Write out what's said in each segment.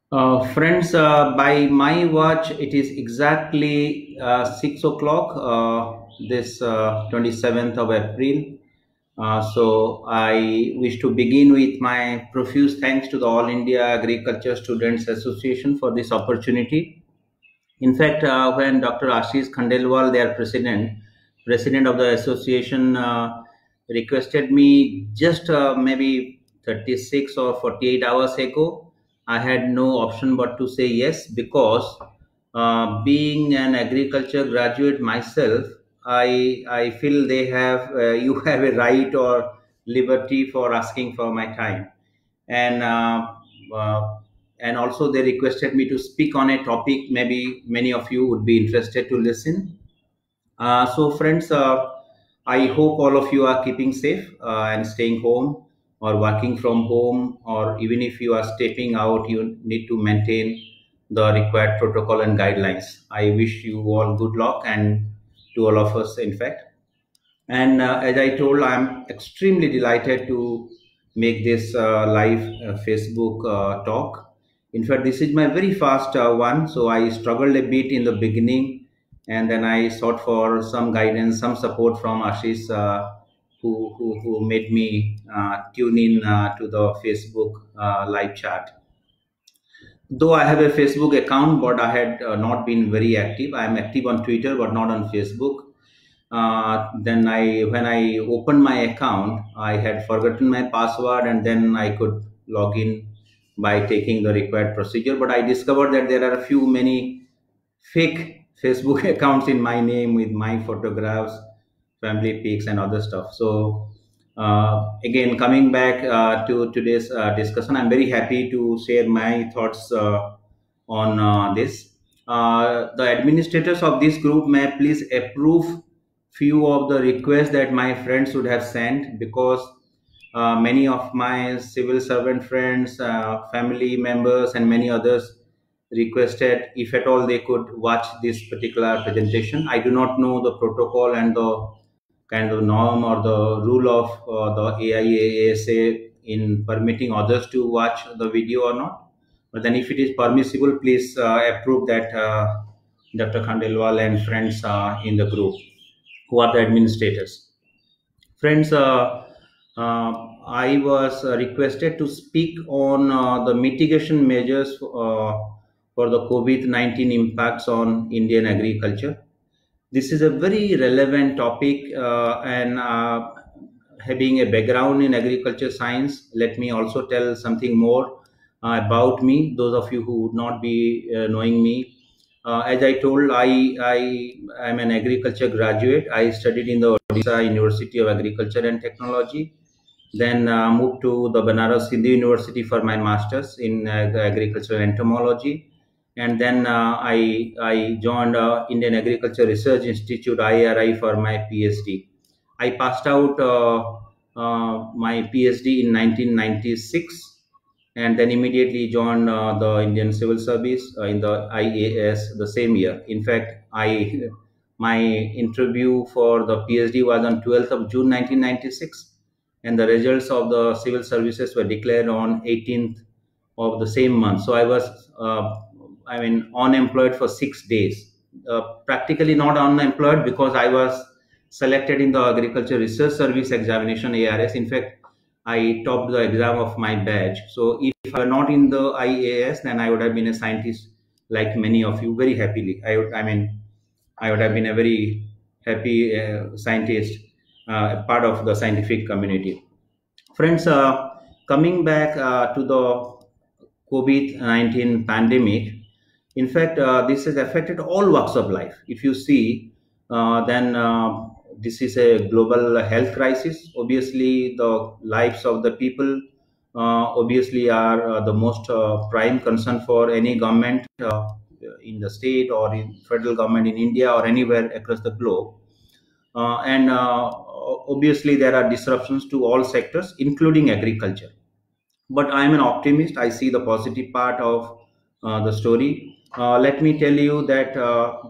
Friends, by my watch, it is exactly 6 o'clock, this 27th of April. So, I wish to begin with my profuse thanks to the All India Agriculture Students Association for this opportunity. In fact, when Dr. Ashish Khandelwal, their president of the association, requested me just maybe 36 or 48 hours ago, I had no option but to say yes because being an agriculture graduate myself, I feel they have you have a right or liberty for asking for my time and uh, and also they requested me to speak on a topic maybe many of you would be interested to listen. So friends, I hope all of you are keeping safe and staying home or working from home, or even if you are stepping out, you need to maintain the required protocol and guidelines. I wish you all good luck, and to all of us in fact. And as I told, I'm extremely delighted to make this live Facebook talk. In fact, this is my very first one, so I struggled a bit in the beginning, and then I sought for some guidance, some support from Ashish, who made me tune in to the Facebook live chat. Though I have a Facebook account, but I had not been very active. I am active on Twitter, but not on Facebook. Then when I opened my account, I had forgotten my password, and then I could log in by taking the required procedure. But I discovered that there are a few many fake Facebook accounts in my name with my photographs, family pics, and other stuff. So again, coming back to today's discussion, I'm very happy to share my thoughts on this. The administrators of this group may please approve few of the requests that my friends would have sent, because many of my civil servant friends, family members, and many others requested if at all they could watch this particular presentation. I do not know the protocol and the kind of norm or the rule of the AIASA in permitting others to watch the video or not. But then, if it is permissible, please approve that Dr. Khandelwal and friends in the group who are the administrators. Friends, I was requested to speak on the mitigation measures for the COVID-19 impacts on Indian agriculture. This is a very relevant topic, and having a background in agriculture science, let me also tell something more about me. Those of you who would not be knowing me, as I told, I am an agriculture graduate. I studied in the Odisha University of Agriculture and Technology, then moved to the Banaras Hindu University for my masters in agricultural entomology, and then I joined Indian Agriculture Research Institute (IARI) for my PhD. I passed out my PhD in 1996, and then immediately joined the Indian Civil Service in the IAS the same year. In fact, I my interview for the PhD was on 12th of June 1996, and the results of the civil services were declared on 18th of the same month. So I was, unemployed for 6 days. Practically not unemployed, because I was selected in the Agriculture Research Service examination (ARS). In fact, I topped the exam of my batch. So if I were not in the IAS, then I would have been a scientist like many of you very happily. I would have been a very happy scientist, part of the scientific community. Friends, coming back to the COVID-19 pandemic, in fact, this has affected all walks of life. If you see, then this is a global health crisis. Obviously, the lives of the people obviously are the most prime concern for any government in the state or in federal government in India or anywhere across the globe. And obviously, there are disruptions to all sectors, including agriculture. But I'm an optimist. I see the positive part of the story. Let me tell you that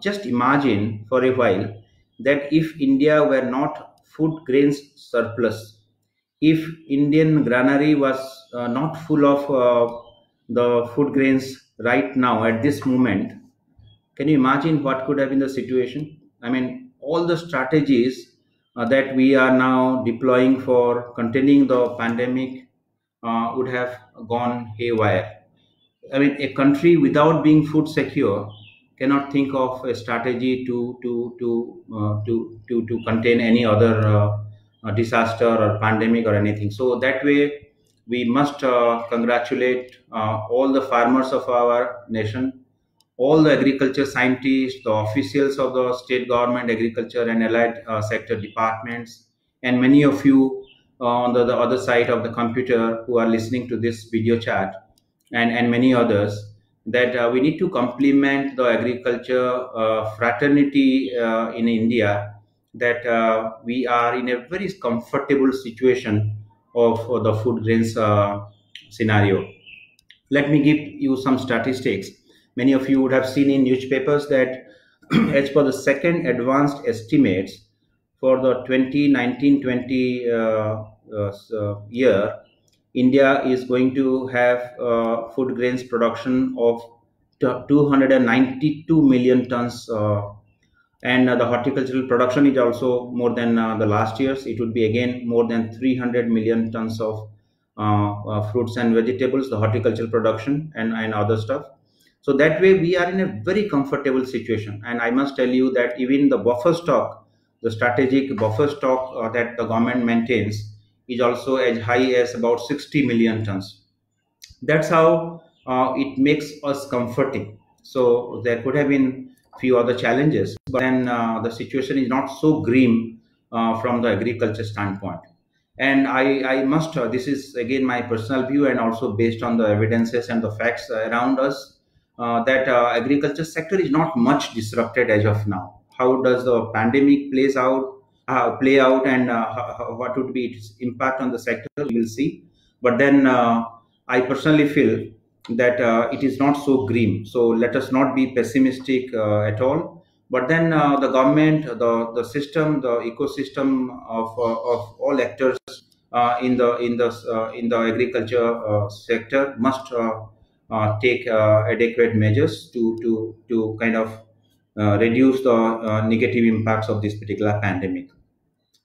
just imagine for a while that if India were not food grains surplus, if Indian granary was not full of the food grains right now at this moment, can you imagine what could have been the situation? I mean, all the strategies that we are now deploying for containing the pandemic would have gone haywire. I mean, a country without being food secure cannot think of a strategy to contain any other disaster or pandemic or anything. So that way, we must congratulate all the farmers of our nation, all the agriculture scientists, the officials of the state government, agriculture and allied sector departments, and many of you on the other side of the computer who are listening to this video chat, and many others, that we need to complement the agriculture fraternity in India, that we are in a very comfortable situation of the food grains scenario. Let me give you some statistics. Many of you would have seen in newspapers that as per the second advanced estimates for the 2019-20 year, India is going to have food grains production of 292 million tons, and the horticultural production is also more than the last year's. It would be again more than 300 million tons of fruits and vegetables, the horticultural production and other stuff. So that way we are in a very comfortable situation. And I must tell you that even the buffer stock, the strategic buffer stock that the government maintains, is also as high as about 60 million tons. That's how it makes us comforting. So there could have been few other challenges, but then the situation is not so grim from the agriculture standpoint. And I must, this is again my personal view and also based on the evidences and the facts around us, that agriculture sector is not much disrupted as of now. How does the pandemic play out, and what would be its impact on the sector, we will see. But then I personally feel that it is not so grim. So let us not be pessimistic at all. But then the government, the system, the ecosystem of all actors in the agriculture sector must take adequate measures to kind of reduce the negative impacts of this particular pandemic.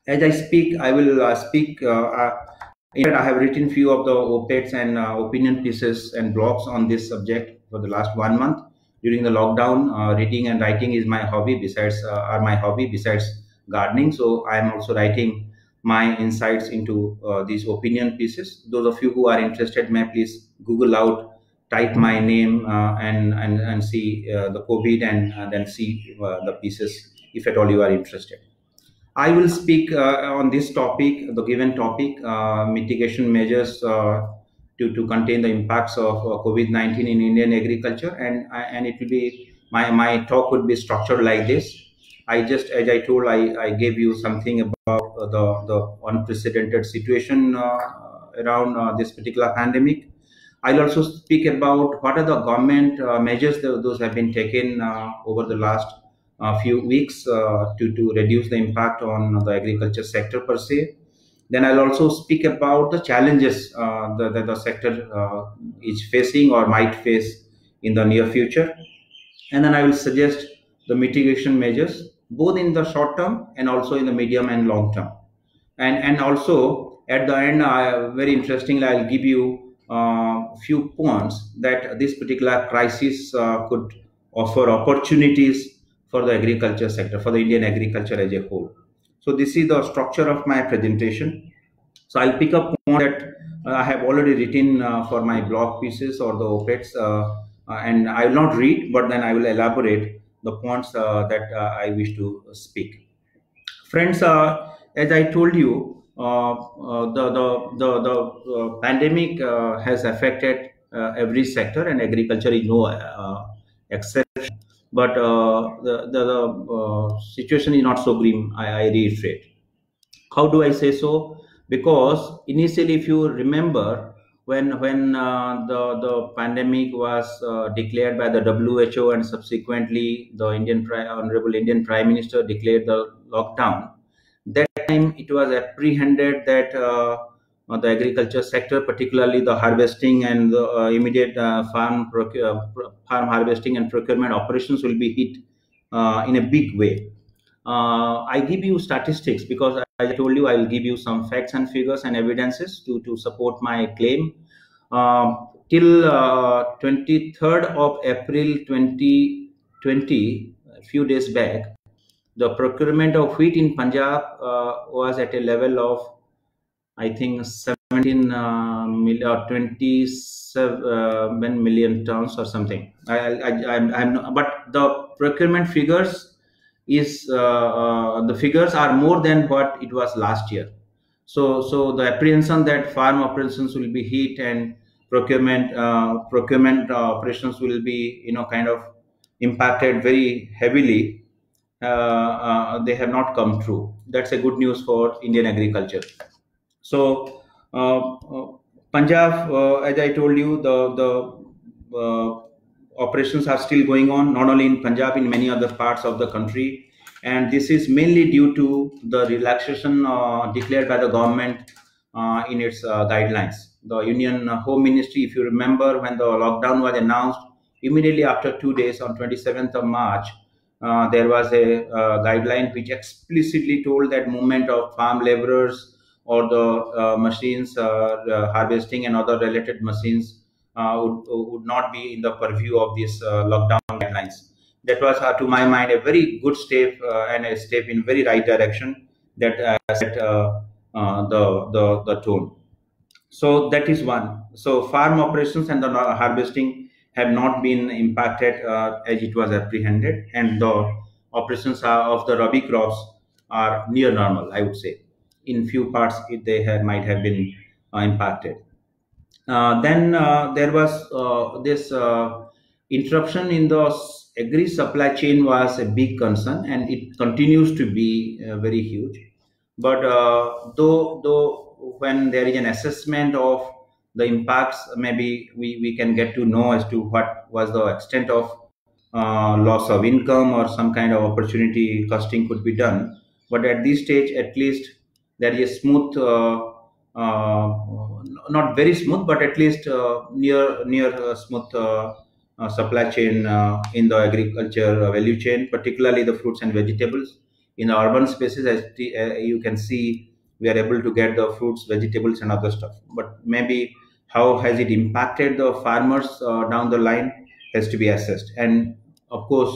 As I speak, I will speak. In fact, I have written few of the op-eds and opinion pieces and blogs on this subject for the last 1 month. During the lockdown, reading and writing is my hobby. Besides gardening, so I am also writing my insights into these opinion pieces. Those of you who are interested may please Google out, type my name, and see the COVID, and then see the pieces if at all you are interested. I will speak on this topic, the given topic, mitigation measures to contain the impacts of COVID-19 in Indian agriculture, and it will be my talk would be structured like this. I just, as I told, I gave you something about the unprecedented situation around this particular pandemic. I'll also speak about what are the government measures those have been taken over the last few weeks to reduce the impact on the agriculture sector per se. Then I'll also speak about the challenges that the sector is facing or might face in the near future. And then I will suggest the mitigation measures both in the short term and also in the medium and long term. And also at the end, very interestingly, I'll give you few points that this particular crisis could offer opportunities for the agriculture sector, for the Indian agriculture as a whole. So this is the structure of my presentation. So I'll pick up on that I have already written for my blog pieces or the op-eds, and I will not read, but then I will elaborate the points that I wish to speak. Friends, as I told you, the pandemic has affected every sector, and agriculture is no exception. But the situation is not so grim. I reiterate. How do I say so? Because initially, if you remember, when the pandemic was declared by the WHO, and subsequently the Honorable Indian Prime Minister declared the lockdown, that time it was apprehended that the agriculture sector, particularly the harvesting and the immediate farm harvesting and procurement operations will be hit in a big way. I give you statistics because I told you I will give you some facts and figures and evidences to support my claim. Till 23rd of April 2020, a few days back, the procurement of wheat in Punjab was at a level of, I think, 17 million or 27 million tons or something. But the procurement figures is the figures are more than what it was last year. So the apprehension that farm operations will be hit and procurement operations will be, kind of impacted very heavily, they have not come true. That's a good news for Indian agriculture. So Punjab, as I told you, the operations are still going on, not only in Punjab, in many other parts of the country, and this is mainly due to the relaxation declared by the government in its guidelines. The Union Home Ministry, if you remember, when the lockdown was announced, immediately after 2 days, on 27th of March, there was a guideline which explicitly told that movement of farm laborers or the machines harvesting and other related machines would not be in the purview of these lockdown guidelines. That was, to my mind, a very good step and a step in very right direction that set the tone. So that is one. So farm operations and the harvesting have not been impacted as it was apprehended, and the operations of the rabi crops are near normal, I would say. In few parts, might have been impacted. Then there was this interruption in the agri supply chain was a big concern, and it continues to be very huge. But though when there is an assessment of the impacts, maybe we can get to know as to what was the extent of loss of income or some kind of opportunity costing could be done. But at this stage, at least, there is a smooth, not very smooth, but at least near smooth supply chain in the agriculture value chain, particularly the fruits and vegetables. In the urban spaces, as you can see, we are able to get the fruits, vegetables, and other stuff. But maybe how has it impacted the farmers down the line has to be assessed. And of course,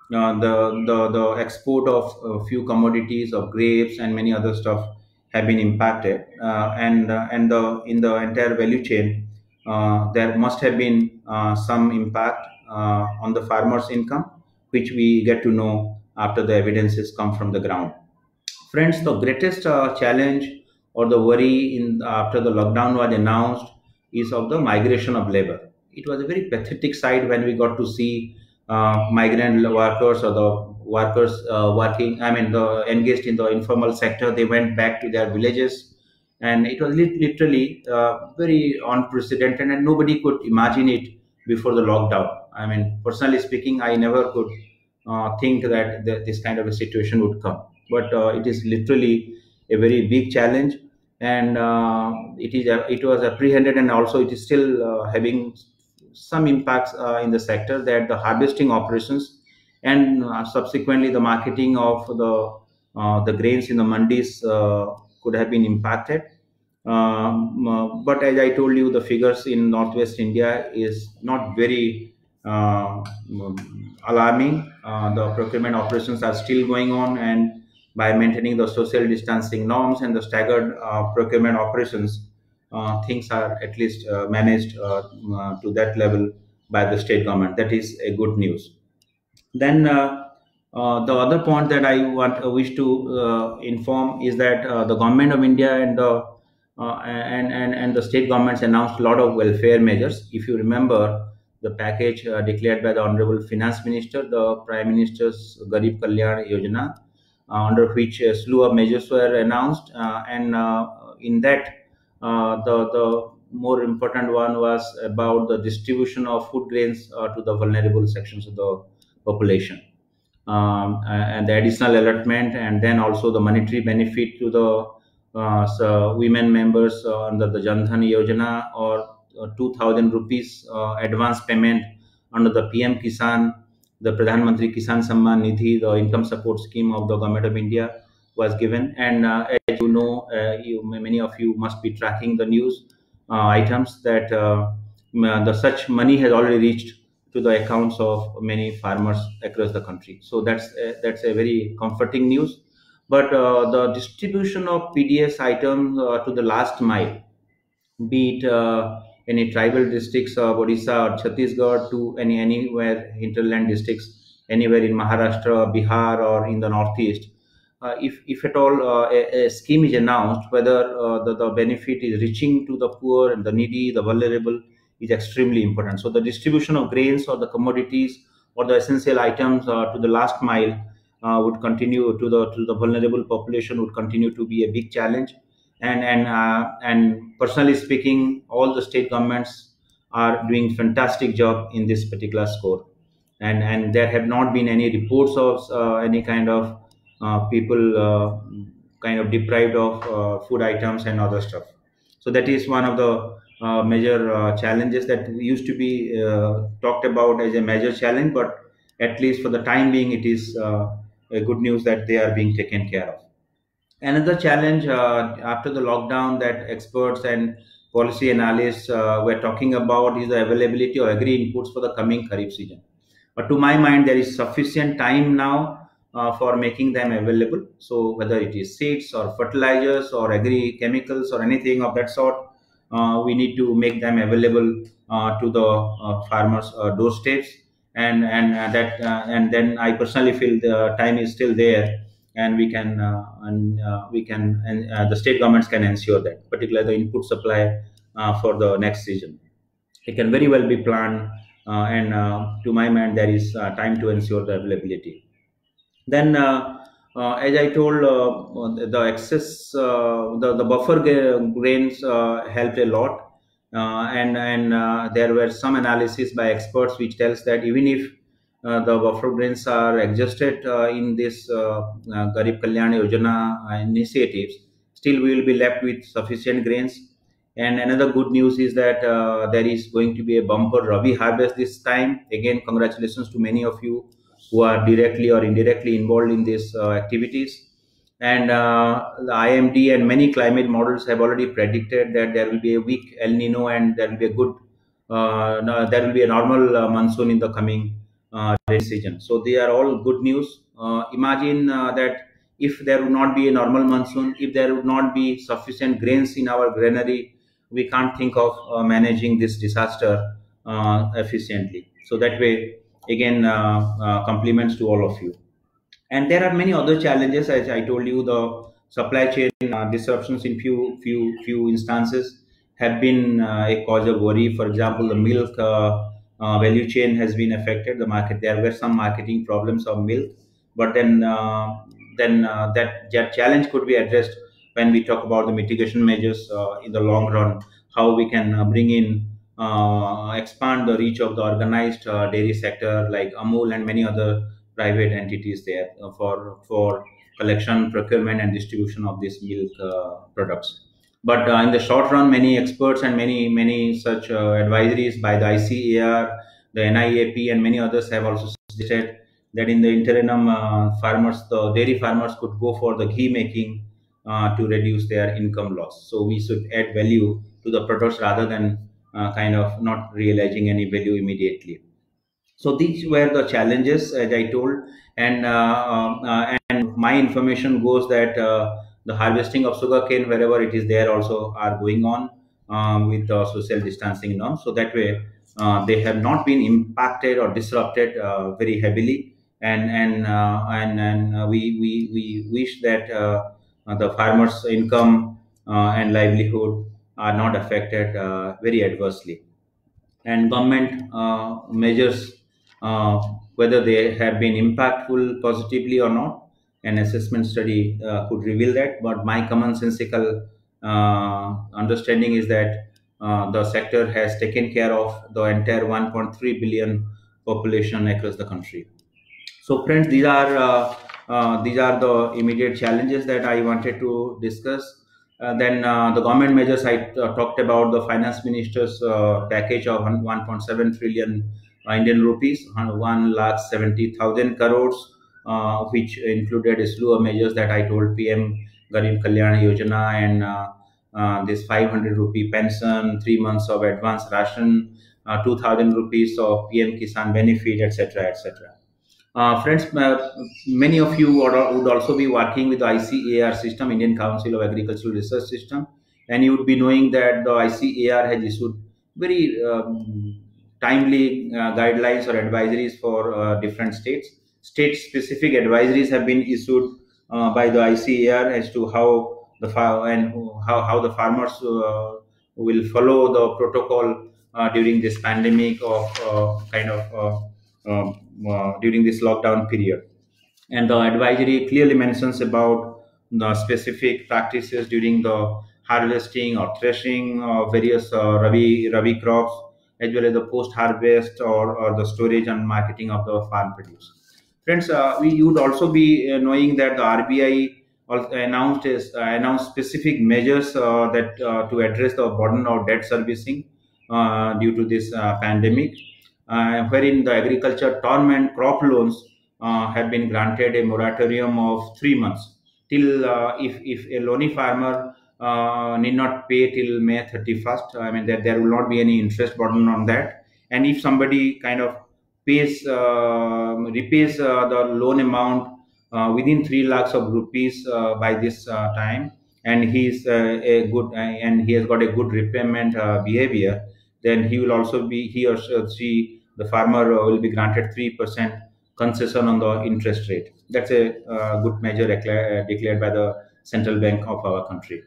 the export of a few commodities of grapes and many other stuff have been impacted, and in the entire value chain, there must have been some impact on the farmers' income, which we get to know after the evidences come from the ground. Friends, the greatest challenge or the worry after the lockdown was announced is of the migration of labor. It was a very pathetic sight when we got to see migrant workers or the workers engaged in the informal sector. They went back to their villages, and it was literally very unprecedented, and nobody could imagine it before the lockdown. I mean, personally speaking, I never could think that this kind of a situation would come, but it is literally a very big challenge, and it was apprehended, and also it is still having some impacts in the sector, that the harvesting operations and subsequently the marketing of the grains in the mandis could have been impacted. But as I told you, the figures in Northwest India is not very alarming. The procurement operations are still going on, and by maintaining the social distancing norms and the staggered procurement operations, things are at least managed to that level by the state government. That is a good news. Then the other point that I wish to inform is that the government of India and the state governments announced a lot of welfare measures. If you remember the package declared by the Honorable Finance Minister, the Prime Minister's Garib Kalyan Yojana, under which a slew of measures were announced, and in that the more important one was about the distribution of food grains to the vulnerable sections of the population, and the additional allotment, and then also the monetary benefit to the so women members under the Jan Dhan Yojana, or 2,000 rupees advance payment under the PM Kisan, the Pradhan Mantri Kisan Samman Nidhi, the income support scheme of the Government of India was given. And as you know, many of you must be tracking the news items that the such money has already reached to the accounts of many farmers across the country. So that's a very comforting news. But the distribution of PDS items to the last mile, be it any tribal districts of Odisha or Chhattisgarh, to anywhere hinterland districts, anywhere in Maharashtra, Bihar, or in the northeast. If at all a scheme is announced, whether the benefit is reaching to the poor and the needy, the vulnerable, is extremely important. So the distribution of grains or the commodities or the essential items to the last mile would continue to the vulnerable population, would continue to be a big challenge. And personally speaking, all the state governments are doing fantastic job in this particular score. And there have not been any reports of any kind of people kind of deprived of food items and other stuff. So that is one of the major challenges that used to be talked about as a major challenge, but at least for the time being, it is a good news that they are being taken care of. Another challenge after the lockdown that experts and policy analysts were talking about is the availability of agri inputs for the coming Kharif season. But to my mind, there is sufficient time now for making them available. So whether it is seeds or fertilizers or agri chemicals or anything of that sort, we need to make them available to the farmers' doorsteps. And then I personally feel the time is still there, and the state governments can ensure that, particularly the input supply for the next season. It can very well be planned, and to my mind, there is time to ensure the availability. Then, as I told, the excess, the buffer grains helped a lot, and there were some analysis by experts which tells that even if the buffer grains are adjusted in this Garib Kalyan Yojana initiatives, still we will be left with sufficient grains. And another good news is that there is going to be a bumper Rabi harvest this time. Again, congratulations to many of you who are directly or indirectly involved in these activities. And the IMD and many climate models have already predicted that there will be a weak El Nino, and there will be a good, no, there will be a normal monsoon in the coming rainy season. So they are all good news. Imagine that if there would not be a normal monsoon, if there would not be sufficient grains in our granary, we can't think of managing this disaster efficiently. So that way, again, compliments to all of you. And there are many other challenges, as I told you. The supply chain disruptions in few instances have been a cause of worry. For example, the milk value chain has been affected. The market, there were some marketing problems of milk, but that challenge could be addressed when we talk about the mitigation measures in the long run. How we can bring in, expand the reach of the organized dairy sector like Amul and many other private entities there for collection, procurement, and distribution of these milk products. But in the short run, many experts and many such advisories by the ICAR, the NIAP, and many others have also suggested that in the interim, the dairy farmers could go for the ghee making to reduce their income loss. So we should add value to the products rather than kind of not realizing any value immediately. So these were the challenges, as I told, and my information goes that the harvesting of sugarcane wherever it is there also are going on with the social distancing norms. So that way, they have not been impacted or disrupted very heavily, and we wish that the farmers' income and livelihood are not affected very adversely. And government measures, whether they have been impactful positively or not, an assessment study could reveal that. But my commonsensical understanding is that the sector has taken care of the entire 1.3 billion population across the country. So, friends, these are the immediate challenges that I wanted to discuss. Then the government measures I talked about, the finance minister's package of 1.7 trillion Indian rupees, 1,70,000 crores, which included a slew of measures that I told, PM Garib Kalyan Yojana, and this 500 rupee pension, 3 months of advance ration, 2,000 rupees of PM Kisan benefit, etc., etc. Friends, many of you would also be working with the ICAR system, Indian Council of Agricultural Research System, and you would be knowing that the ICAR has issued very timely guidelines or advisories for different states. State-specific advisories have been issued by the ICAR as to how how the farmers will follow the protocol during this pandemic of during this lockdown period. And the advisory clearly mentions about the specific practices during the harvesting or threshing of various rabi crops, as well as the post harvest, or the storage and marketing of the farm produce. Friends, you would also be knowing that the RBI announced specific measures that to address the burden of debt servicing due to this pandemic, wherein the agriculture term and crop loans have been granted a moratorium of 3 months till if a loany farmer need not pay till May 31st. I mean that there will not be any interest burden on that, and if somebody kind of repays the loan amount within 3 lakhs of rupees by this time, and a good and he has got a good repayment behavior, then he or she, the farmer, will be granted 3% concession on the interest rate. That's a good measure declared by the central bank of our country.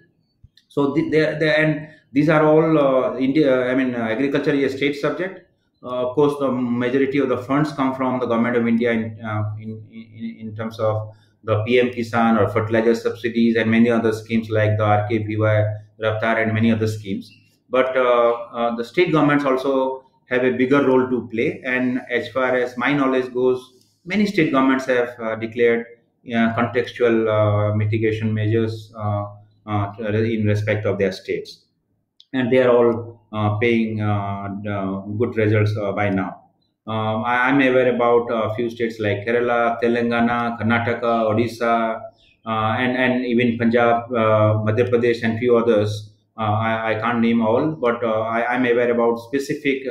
So and these are all India. I mean, agriculture is a state subject. Of course, the majority of the funds come from the government of India in terms of the PM Kisan or fertilizer subsidies and many other schemes like the RKVY, Raftar, and many other schemes. But the state governments also have a bigger role to play. And as far as my knowledge goes, many state governments have declared contextual mitigation measures in respect of their states, and they are all paying good results by now. I'm aware about a few states like Kerala, Telangana, Karnataka, Odisha, and even Punjab, Madhya Pradesh, and few others. I can't name all, but I'm aware about specific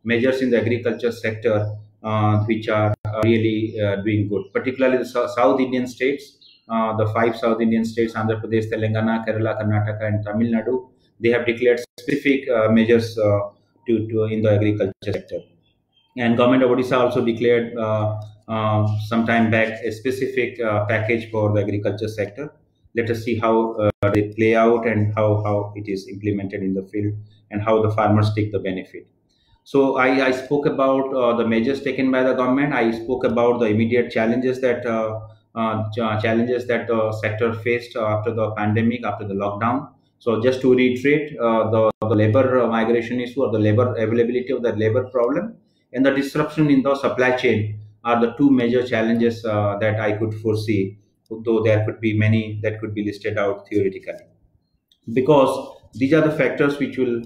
measures in the agriculture sector which are really doing good, particularly the South Indian states. The 5 South Indian states, Andhra Pradesh, Telangana, Kerala, Karnataka, and Tamil Nadu, they have declared specific measures to in the agriculture sector. And government of Odisha also declared some time back a specific package for the agriculture sector. Let us see how they play out and how it is implemented in the field and how the farmers take the benefit. So I spoke about the measures taken by the government. I spoke about the immediate challenges that the sector faced after the pandemic, after the lockdown. So just to reiterate, the labor migration issue, or the labor availability of the labor problem, and the disruption in the supply chain are the two major challenges that I could foresee, though there could be many that could be listed out theoretically, because these are the factors which will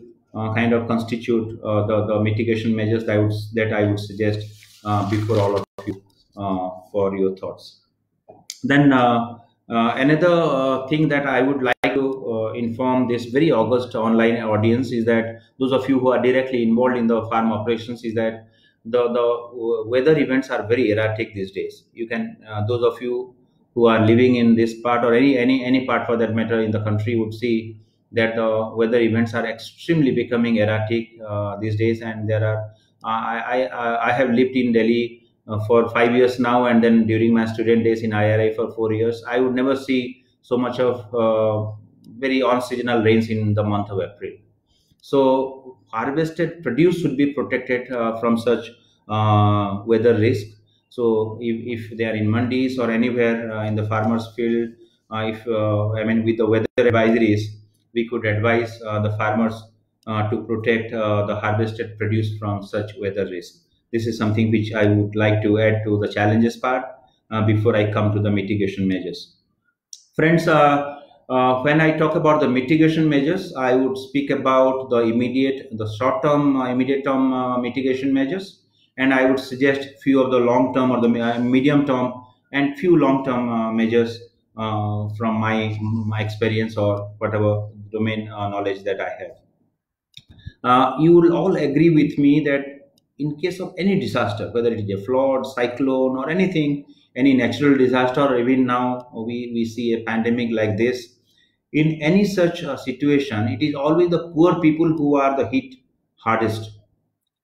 kind of constitute the mitigation measures that I would suggest before all of you for your thoughts. Then another thing that I would like to inform this very august online audience is that those of you who are directly involved in the farm operations is that the weather events are very erratic these days. You can those of you who are living in this part, or any part for that matter in the country, would see that the weather events are extremely becoming erratic these days. And there are I have lived in Delhi for 5 years now, and then during my student days in IRI for 4 years, I would never see so much of very unseasonal rains in the month of April. So harvested produce should be protected from such weather risk. So if they are in mandis or anywhere in the farmers field, if I mean with the weather advisories, we could advise the farmers to protect the harvested produce from such weather risk. This is something which I would like to add to the challenges part before I come to the mitigation measures. Friends, When I talk about the mitigation measures, I would speak about the short-term, immediate-term mitigation measures, and I would suggest few of the long-term or the medium-term and few long-term measures from my experience or whatever domain knowledge that I have. You will all agree with me that in case of any disaster, whether it is a flood, cyclone, or anything, any natural disaster, or even now we see a pandemic like this, in any such situation, it is always the poor people who are the hit hardest.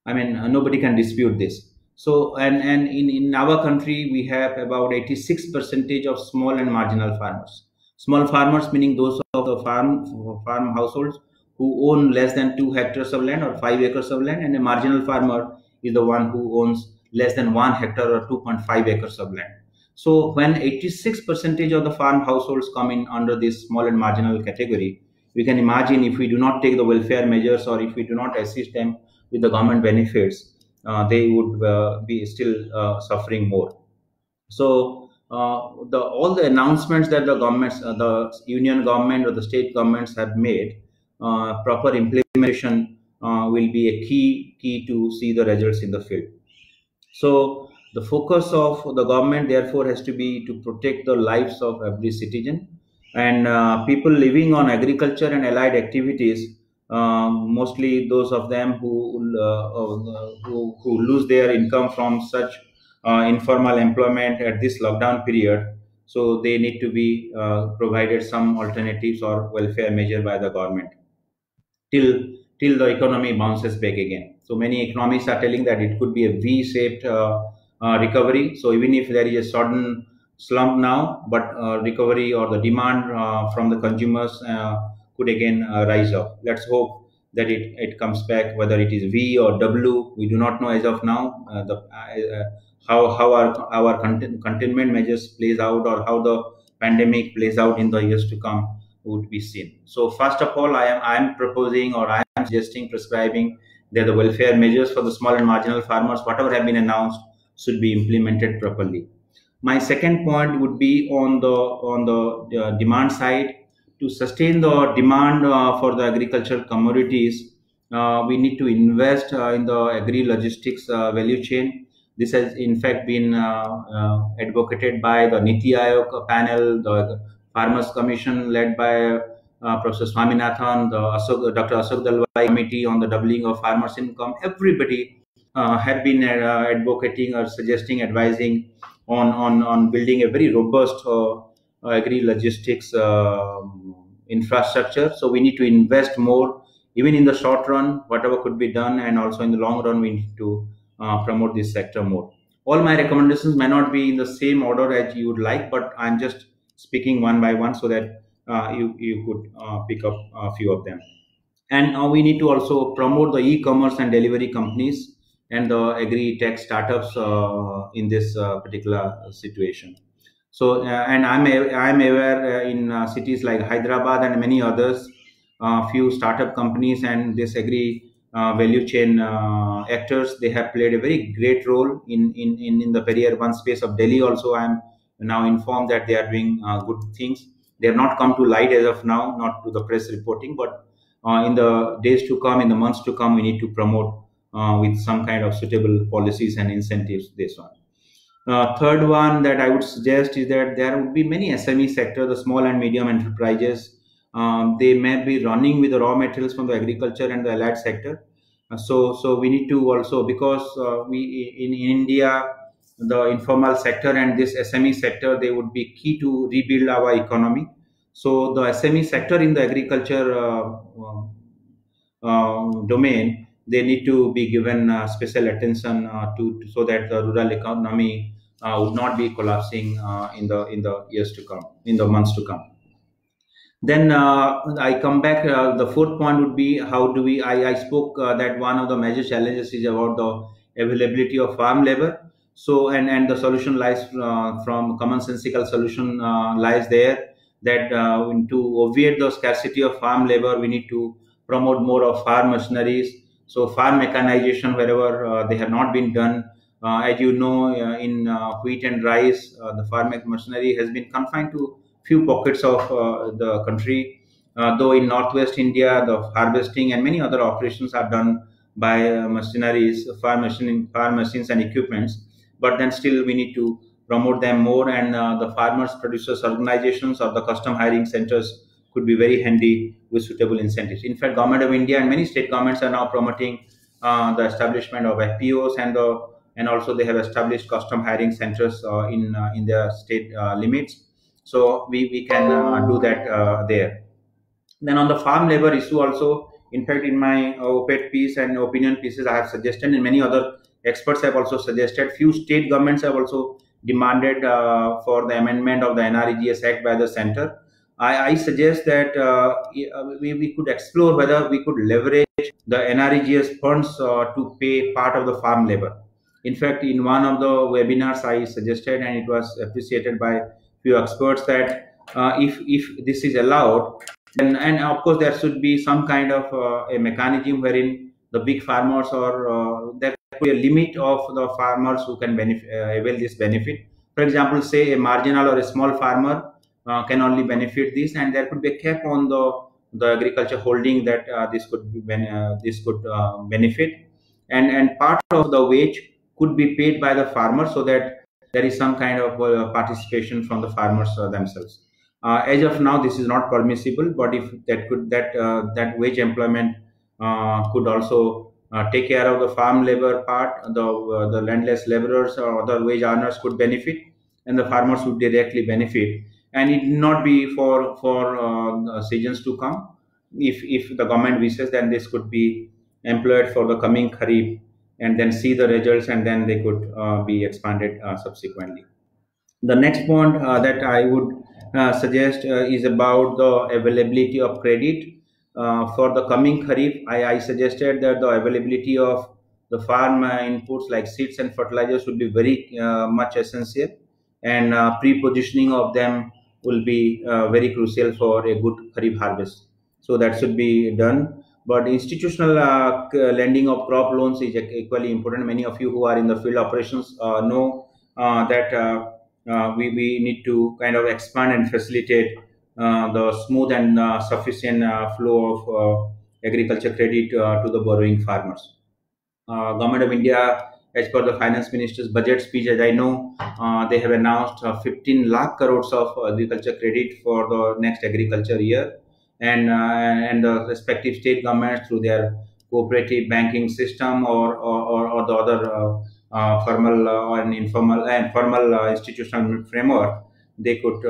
I mean, nobody can dispute this. So, and in our country, we have about 86 percentage of small and marginal farmers. Small farmers meaning those of the farm households who own less than 2 hectares of land or 5 acres of land, and a marginal farmer is the one who owns less than 1 hectare or 2.5 acres of land. So, when 86 percentage of the farm households come in under this small and marginal category, we can imagine if we do not take the welfare measures or if we do not assist them with the government benefits, they would be still suffering more. So the all the announcements that the governments, the union government or the state governments have made, proper implementation will be a key to see the results in the field. So the focus of the government therefore has to be to protect the lives of every citizen, and people living on agriculture and allied activities, mostly those of them who lose their income from such informal employment at this lockdown period. So they need to be provided some alternatives or welfare measure by the government till till the economy bounces back again. So many economists are telling that it could be a V-shaped recovery. So even if there is a sudden slump now, but recovery or the demand from the consumers could again rise up. Let's hope that it comes back, whether it is V or W. We do not know as of now how our containment measures plays out or how the pandemic plays out in the years to come would be seen. So first of all, I am proposing or I am suggesting prescribing that the welfare measures for the small and marginal farmers, whatever have been announced, should be implemented properly. My second point would be on the demand side. To sustain the demand for the agricultural commodities, we need to invest in the agri logistics value chain. This has in fact been advocated by the Niti Aayog panel, the Farmers Commission led by Professor Swaminathan, Dr. Ashok Dalwai committee on the doubling of farmers' income. Everybody have been advocating or suggesting, advising on building a very robust agri logistics infrastructure. So we need to invest more, even in the short run, whatever could be done, and also in the long run, we need to promote this sector more. All my recommendations may not be in the same order as you would like, but I'm just speaking one by one so that you could pick up a few of them. And we need to also promote the e-commerce and delivery companies and the agri-tech startups in this particular situation. So, and I'm aware in cities like Hyderabad and many others, few startup companies and this agri value chain actors, they have played a very great role in the peri-urban space of Delhi. Also, I'm now informed that they are doing good things. They have not come to light as of now, not to the press reporting, but in the days to come, in the months to come, we need to promote with some kind of suitable policies and incentives this one. Third one that I would suggest is that there would be many SME sector, the small and medium enterprises. They may be running with the raw materials from the agriculture and the allied sector. So we need to also, because we in India, the informal sector and this SME sector, they would be key to rebuild our economy. So the SME sector in the agriculture domain, they need to be given special attention to so that the rural economy would not be collapsing in the years to come, in the months to come. Then I come back. The fourth point would be how do we? I spoke that one of the major challenges is about the availability of farm labor. So and the solution lies from commonsensical solution lies there, that to obviate the scarcity of farm labor, we need to promote more of farm machineries. So farm mechanization wherever they have not been done. As you know, in wheat and rice, the farm machinery has been confined to few pockets of the country. Though in Northwest India, the harvesting and many other operations are done by machineries, farm machines and equipments. But then still we need to promote them more, and the farmers producers organizations or the custom hiring centers could be very handy with suitable incentives. In fact, Government of India and many state governments are now promoting the establishment of FPOs, and also they have established custom hiring centers in their state limits. So we can do that there. Then on the farm labor issue also, in fact, in my op-ed piece and opinion pieces, I have suggested, and many other experts have also suggested. Few state governments have also demanded for the amendment of the NREGS Act by the center. I suggest that we could explore whether we could leverage the NREGS funds to pay part of the farm labor. In fact, in one of the webinars I suggested, and it was appreciated by few experts, that if this is allowed, and of course there should be some kind of a mechanism wherein the big farmers, or there could be a limit of the farmers who can avail this benefit. For example, say a marginal or a small farmer can only benefit this, and there could be a cap on the agriculture holding that this could benefit, and part of the wage could be paid by the farmer, so that there is some kind of participation from the farmers themselves. As of now, this is not permissible, but if that wage employment could also take care of the farm labor part, the landless laborers or other wage earners could benefit, and the farmers would directly benefit, and it not be for seasons to come. If the government wishes, then this could be employed for the coming kharif, and then see the results, and then they could be expanded subsequently. The next point that I would suggest is about the availability of credit for the coming kharif. I suggested that the availability of the farm inputs like seeds and fertilizers would be very much essential, and pre-positioning of them will be very crucial for a good kharif harvest. So that should be done. But institutional lending of crop loans is equally important. Many of you who are in the field operations know that we need to kind of expand and facilitate the smooth and sufficient flow of agriculture credit to the borrowing farmers. Government of India, as per the finance minister's budget speech, as I know, they have announced 15 lakh crores of agriculture credit for the next agriculture year, and the respective state governments through their cooperative banking system, or the other formal and informal and formal institutional framework, they could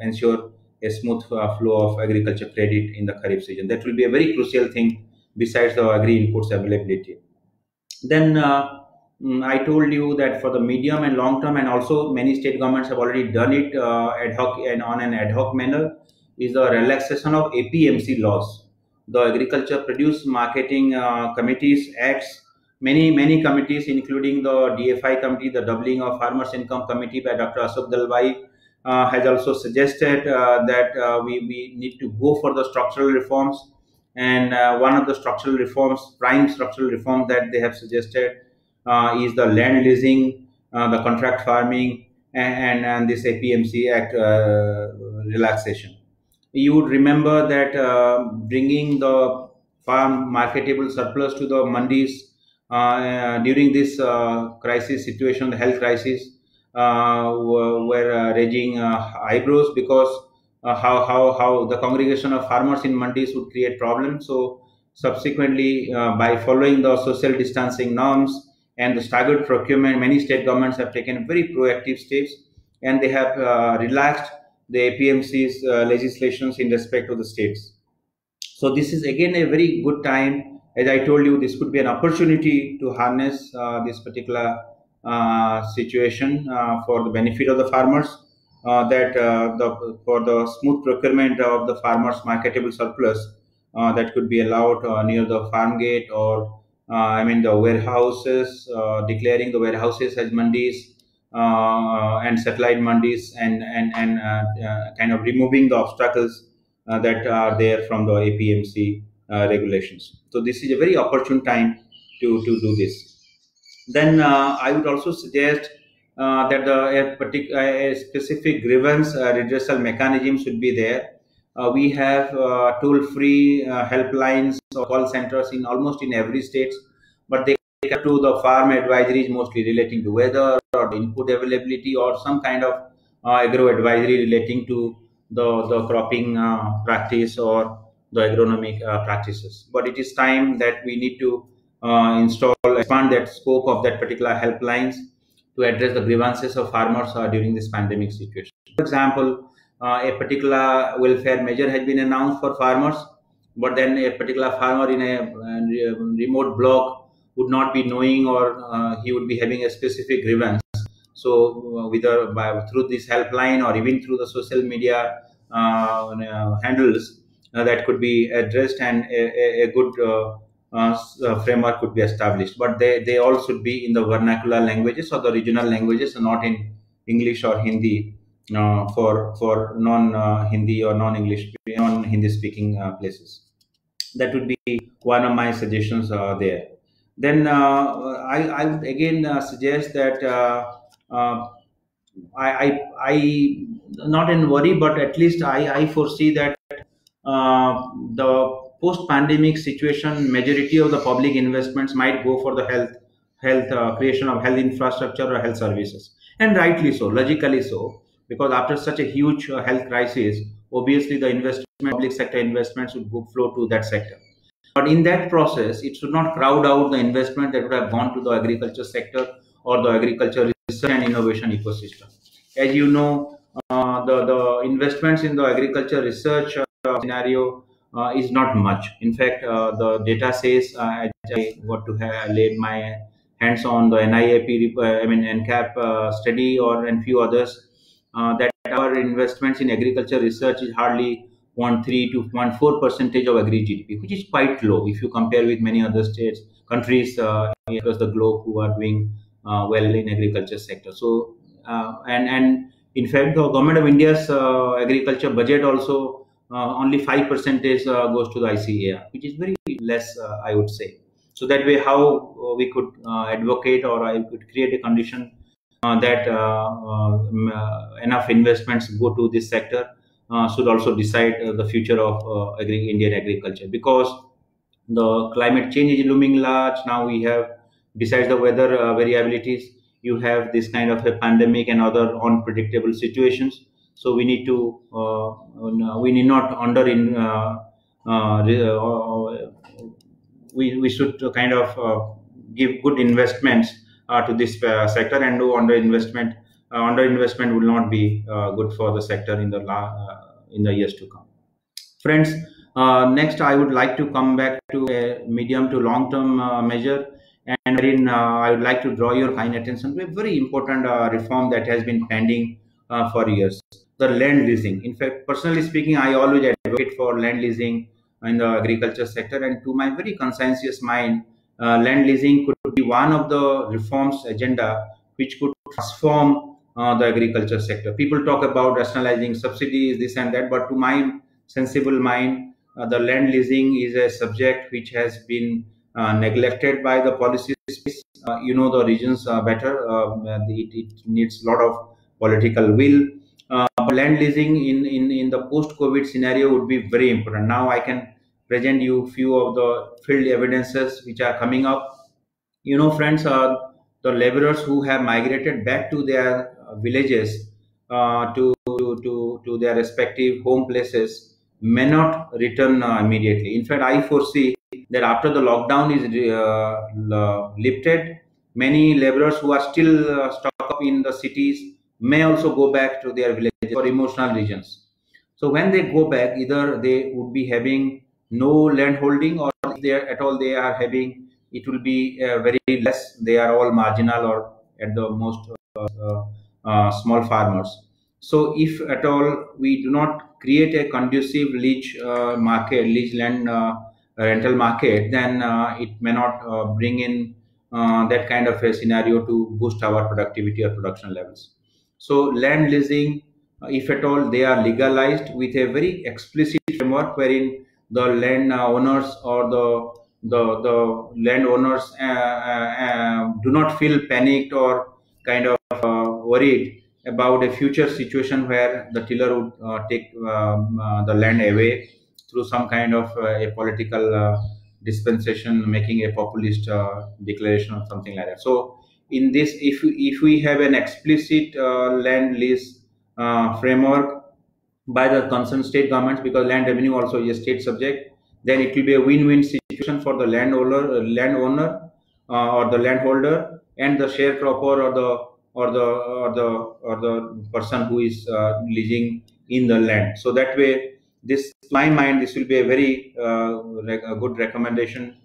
ensure a smooth flow of agriculture credit in the kharif season. That will be a very crucial thing besides the agri inputs availability. Then I told you that for the medium and long term, and also many state governments have already done it ad hoc and on an ad hoc manner, is the relaxation of APMC laws. The Agriculture Produce Marketing Committees Acts, many committees, including the DFI committee, the Doubling of Farmers Income Committee by Dr. Ashok Dalwai, has also suggested that we need to go for the structural reforms. And one of the structural reforms, prime structural reforms that they have suggested is the land leasing, the contract farming, and this APMC Act relaxation. You would remember that bringing the farm marketable surplus to the mandis during this crisis situation, the health crisis, were raising eyebrows, because how the congregation of farmers in mandis would create problems. So subsequently, by following the social distancing norms and the staggered procurement, many state governments have taken very proactive steps, and they have relaxed the APMC's legislations in respect to the states. So this is again a very good time. As I told you, this could be an opportunity to harness this particular situation for the benefit of the farmers, for the smooth procurement of the farmers' marketable surplus that could be allowed near the farm gate, or the warehouses, declaring the warehouses as mandis and satellite mandis, and kind of removing the obstacles that are there from the APMC regulations. So this is a very opportune time to do this. Then I would also suggest that a specific grievance redressal mechanism should be there. We have toll-free helplines or call centers in almost in every state, but they cater to the farm advisories mostly relating to weather or input availability or some kind of agro advisory relating to the cropping practice or the agronomic practices. But it is time that we need to expand that scope of that particular helplines to address the grievances of farmers during this pandemic situation. For example, a particular welfare measure has been announced for farmers, but then a particular farmer in a remote block would not be knowing, or he would be having a specific grievance. So whether through this helpline or even through the social media handles, that could be addressed, and a good framework could be established. But they all should be in the vernacular languages or the regional languages, and not in English or Hindi for non Hindi or non Hindi speaking places. That would be one of my suggestions there. Then I would again suggest that I not in worry, but at least I foresee that the post-pandemic situation, majority of the public investments might go for the health creation of health infrastructure or health services, and rightly so, logically so, because after such a huge health crisis, obviously the public sector investments would flow to that sector. But in that process, it should not crowd out the investment that would have gone to the agriculture sector or the agriculture research and innovation ecosystem. As you know, the investments in the agriculture research scenario is not much. In fact, the data says, I got to have laid my hands on the NIAP, NCAP study and few others, that our investments in agriculture research is hardly 0.3 to 0.4% of agri GDP, which is quite low if you compare with many other countries across the globe who are doing well in agriculture sector. So, and in fact, the government of India's agriculture budget also only 5% goes to the ICAR, which is very less, I would say. So that way, how we could advocate, or I could create a condition that enough investments go to this sector should also decide the future of Indian agriculture, because the climate change is looming large. Now we have, besides the weather variabilities, you have this kind of a pandemic and other unpredictable situations. So we need to we need not we should kind of give good investments to this sector, and no underinvestment. Underinvestment will not be good for the sector in the years to come. Friends, next I would like to come back to a medium to long term measure, and wherein I would like to draw your kind attention to a very important reform that has been pending for years: the land leasing. In fact, personally speaking, I always advocate for land leasing in the agriculture sector, and to my very conscientious mind, land leasing could be one of the reforms agenda which could transform the agriculture sector. People talk about rationalizing subsidies, this and that, but to my sensible mind, the land leasing is a subject which has been neglected by the policy space. You know the regions better. It needs a lot of political will. But land leasing in the post-COVID scenario would be very important. Now I can present you few of the field evidences which are coming up. You know, friends, the laborers who have migrated back to their villages to their respective home places may not return immediately. In fact, I foresee that after the lockdown is lifted, many laborers who are still stuck up in the cities may also go back to their villages for emotional reasons. So when they go back, either they would be having no land holding, or if they are at all they are having, it will be very less. They are all marginal, or at the most small farmers. So if at all we do not create a conducive lease land rental market, then it may not bring in that kind of a scenario to boost our productivity or production levels. So land leasing, if at all they are legalized with a very explicit framework wherein the land owners or the landowners do not feel panicked or kind of worried about a future situation where the tiller would take the land away through some kind of a political dispensation, making a populist declaration or something like that. So, in this, if we have an explicit land lease framework by the concerned state governments, because land revenue also is a state subject, then it will be a win-win situation for the landowner or the landholder and the sharecropper or the person who is leasing in the land. So that way, this, to my mind, this will be a very a good recommendation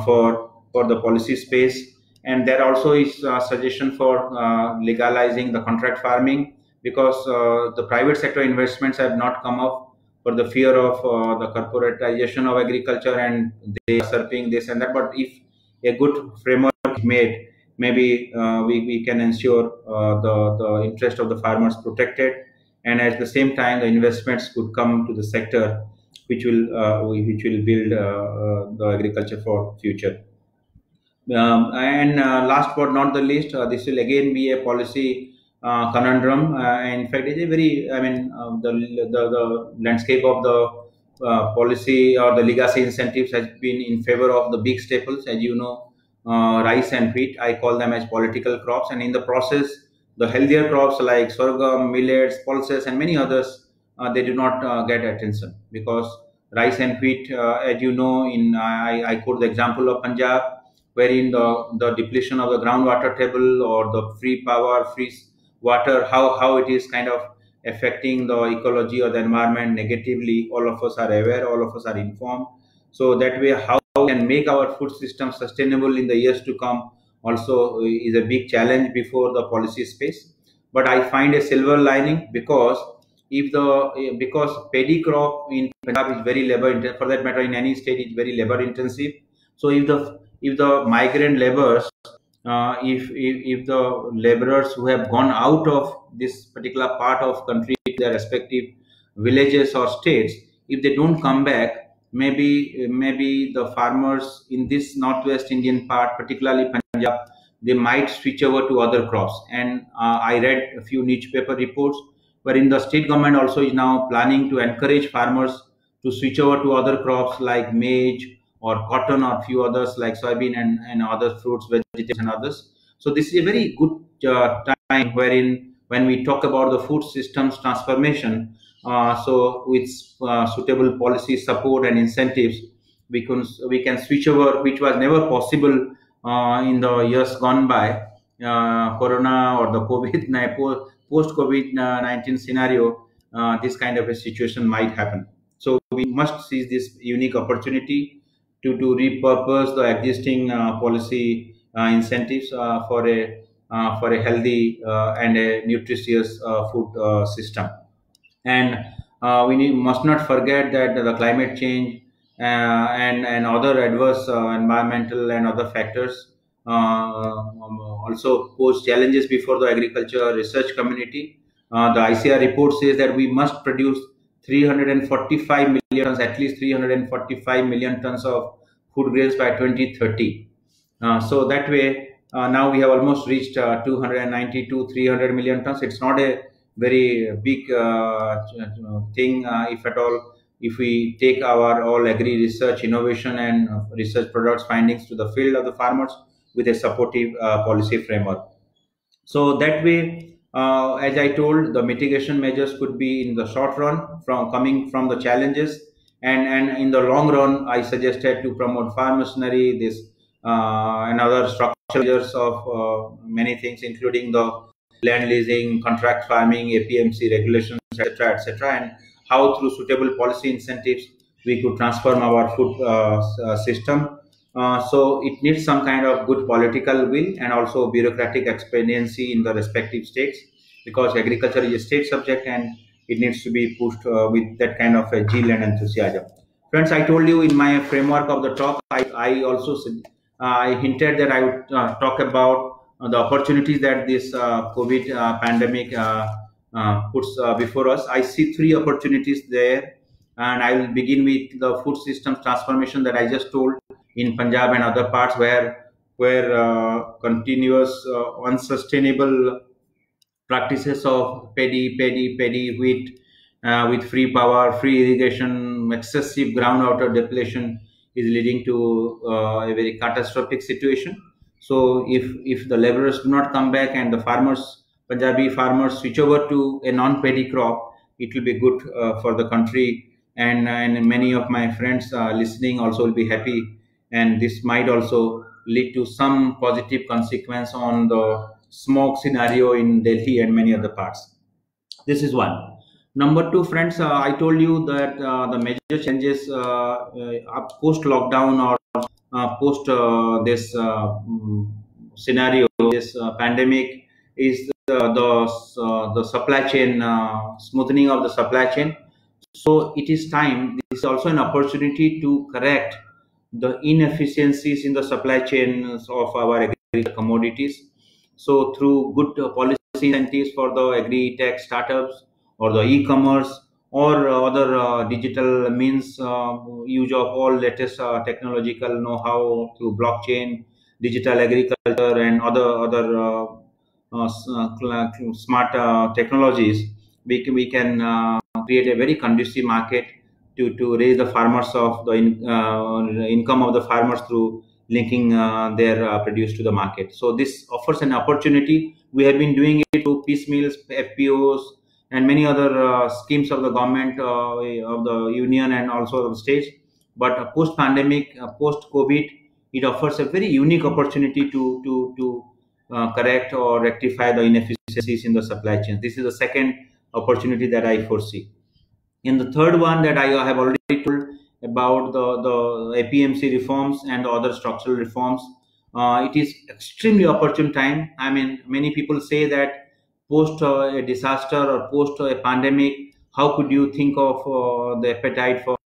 for the policy space. And there also is a suggestion for legalizing the contract farming, because the private sector investments have not come up for the fear of the corporatization of agriculture, and they are surfing this and that. But if a good framework is made, maybe we can ensure the interest of the farmers protected, and at the same time the investments could come to the sector, which will build the agriculture for future. And last but not the least, this will again be a policy conundrum. In fact, it's a very, I mean, the landscape of the policy or the legacy incentives has been in favor of the big staples, as you know, rice and wheat. I call them as political crops, and in the process, the healthier crops like sorghum, millets, pulses, and many others, they do not get attention, because rice and wheat, as you know, I quote the example of Punjab, wherein the depletion of the groundwater table or the free power, free water, how it is kind of affecting the ecology or the environment negatively. All of us are aware, all of us are informed. So that way, how we can make our food system sustainable in the years to come also is a big challenge before the policy space. But I find a silver lining, because because paddy crop in Punjab is very labor intensive, for that matter in any state it's very labor intensive. So if the migrant laborers, if the laborers who have gone out of this particular part of country to their respective villages or states, if they don't come back, maybe the farmers in this northwest Indian part, particularly Punjab, they might switch over to other crops. And I read a few newspaper reports wherein the state government also is now planning to encourage farmers to switch over to other crops like maize or cotton or few others like soybean and other fruits, vegetables and others. So this is a very good time wherein when we talk about the food systems transformation, so with suitable policy support and incentives, we can switch over, which was never possible in the years gone by. Corona or the post COVID-19 scenario, this kind of a situation might happen. So we must seize this unique opportunity to repurpose the existing policy incentives for a healthy and a nutritious food system. And must not forget that the climate change and other adverse environmental and other factors also pose challenges before the agriculture research community. The ICR report says that we must produce 345 million tons, at least 345 million tons of food grains by 2030. So that way, now we have almost reached 290 to 300 million tons. It's not a very big thing, if at all, if we take our all agri research, innovation, and research products findings to the field of the farmers with a supportive policy framework. So that way, as I told, the mitigation measures could be in the short run coming from the challenges, and in the long run, I suggested to promote farm machinery, this and other structural measures of many things, including the land leasing, contract farming, APMC regulations, etc., etc., and how through suitable policy incentives we could transform our food system. So it needs some kind of good political will and also bureaucratic expediency in the respective states, because agriculture is a state subject and it needs to be pushed with that kind of a zeal and enthusiasm. Friends, I told you in my framework of the talk, I also I hinted that I would talk about the opportunities that this COVID pandemic puts before us. I see three opportunities there, and I will begin with the food system transformation that I just told in Punjab and other parts where continuous unsustainable practices of paddy, wheat, with free power, free irrigation, excessive groundwater depletion is leading to a very catastrophic situation. So if the laborers do not come back and the farmers, Punjabi farmers, switch over to a non-paddy crop, it will be good for the country. And many of my friends listening also will be happy, and this might also lead to some positive consequence on the smoke scenario in Delhi and many other parts. This is one. Number two, friends, I told you that the major changes post lockdown or post this scenario, this pandemic, is the supply chain, smoothing of the supply chain. So it is time. This is also an opportunity to correct the inefficiencies in the supply chains of our agricultural commodities. So through good policy incentives for the agri-tech startups or the e-commerce or other digital means, use of all latest technological know-how through blockchain, digital agriculture, and other smart technologies, we can create a very conducive market to raise the farmers of the income of the farmers through linking their produce to the market. So this offers an opportunity. We have been doing it through piecemeals, FPOs, and many other schemes of the government, of the union, and also of the states. But post pandemic, post COVID, it offers a very unique opportunity to correct or rectify the inefficiencies in the supply chain. This is the second opportunity that I foresee. In the third one that I have already told about the APMC reforms and the other structural reforms, it is extremely opportune time. I mean, many people say that post a disaster or post a pandemic, how could you think of the appetite for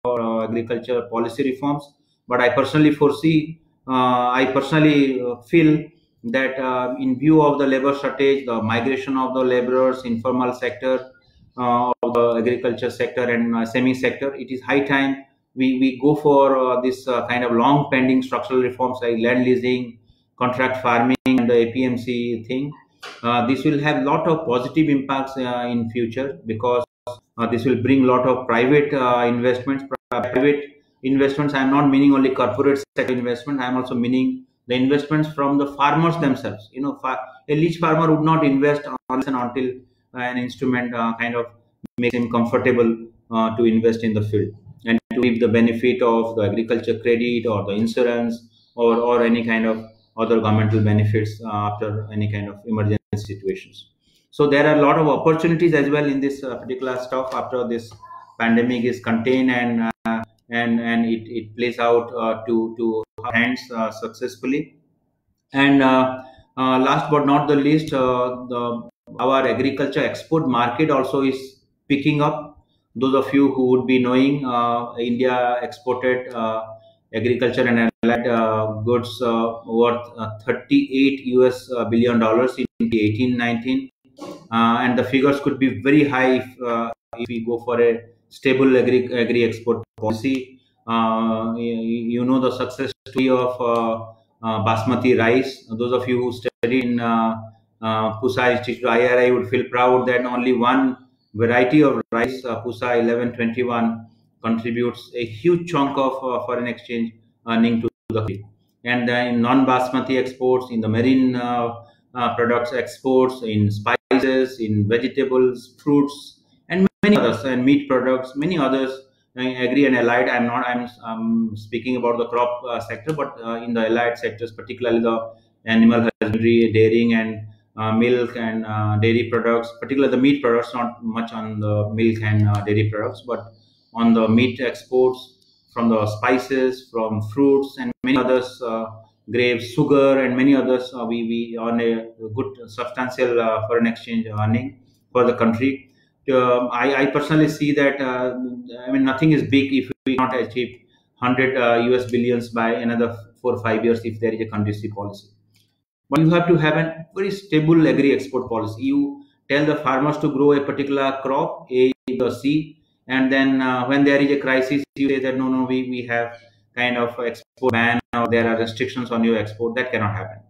agriculture policy reforms? But I personally foresee, I personally feel that in view of the labor shortage, the migration of the laborers, informal sector, of the agriculture sector and semi sector, it is high time we go for this kind of long pending structural reforms like land leasing, contract farming, and the APMC thing. This will have lot of positive impacts in future, because this will bring lot of private investments. Private investments, I am not meaning only corporate sector investment, I am also meaning the investments from the farmers themselves. A leach farmer would not invest unless and until an instrument kind of makes him comfortable to invest in the field and to reap the benefit of the agriculture credit or the insurance, or any kind of other governmental benefits after any kind of emergency situations. So there are a lot of opportunities as well in this particular stuff after this pandemic is contained, and it plays out to our hands successfully. And last but not the least, our agriculture export market also is picking up. Those of you who would be knowing, India exported agriculture and allied goods worth 38 US billion dollars in 2018-19, and the figures could be very high if we go for a stable agri export policy. You know the success story of basmati rice. Those of you who studied in Pusa Institute IRI would feel proud that only one variety of rice, Pusa 1121, contributes a huge chunk of foreign exchange earning to the country. And in non-basmati exports, in the marine products exports, in spices, in vegetables, fruits, and many others, and meat products, many others, agri and allied. I'm speaking about the crop sector, but in the allied sectors, particularly the animal husbandry, dairying, and milk and dairy products, particularly the meat products, not much on the milk and dairy products, but on the meat exports, from the spices, from fruits, and many others, grapes, sugar, and many others. We earn a good substantial foreign exchange earning for the country. I personally see that, I mean, nothing is big if we not achieve 100 US billions by another 4 or 5 years if there is a conducive policy. But you have to have a very stable agri export policy. You tell the farmers to grow a particular crop, A, B, or C, and then when there is a crisis, you say that no, we have kind of export ban, or there are restrictions on your export. That cannot happen.